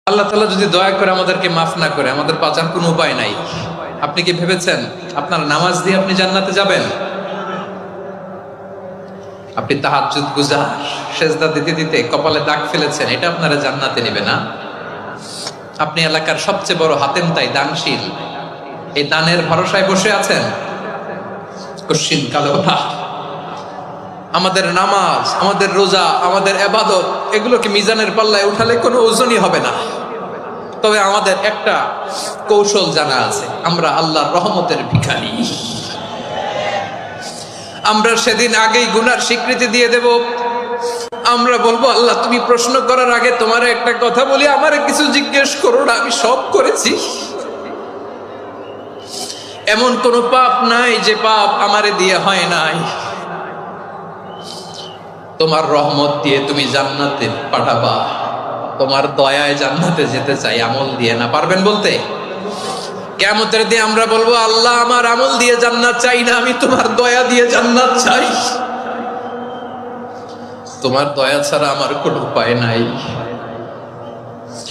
আল্লাহ তাআলা যদি দয়া করে আমাদেরকে মাফ না করে, আমাদের বাঁচার কোনো উপায় নাই। আপনি কি ভেবেছেন আপনার নামাজ দিয়ে আপনি জান্নাতে যাবেন? আপনি তাহাজ্জুদ গুজার, সেজদা দিতে দিতে কপালে দাগ ফেলেছেন, এটা আপনারা জান্নাতে নেবে না? আপনি এলাকার সবচেয়ে বড় হাতেম তাই দানশীল, এই দানের ভরসায় বসে আছেন, কশিন কালো কথা। আমাদের নামাজ, আমাদের রোজা, আমাদের ইবাদত, এগুলোকে মিজানের পাল্লায় উঠালে কোনো ওজনই হবে না। তবে আমাদের একটা কৌশল জানা আছে, আমরা আল্লাহর রহমতের ভিখারি। আমরা সেদিন আগেই গুনার স্বীকৃতি দিয়ে দেব। আমরা বলবো, আল্লাহ তুমি প্রশ্ন করার আগে তোমার একটা কথা বলি, আমারে কিছু জিজ্ঞেস করো না, আমি সব করেছি। এমন কোন পাপ নাই যে পাপ আমারে দিয়ে হয় নাই। তোমার রহমত দিয়ে তুমি জান্নাতে পাঠাবা, তোমার দয়ায় জান্নাতে যেতে চাই, আমল দিয়ে না। পারবেন বলতে? কিয়ামতের দিন আমরা বলবো, আল্লাহ আমার আমল দিয়ে জান্নাত চাই না, আমি তোমার দয়া দিয়ে জান্নাত চাই। তোমার দয়া ছাড়া আমার কোনো উপায় নাই।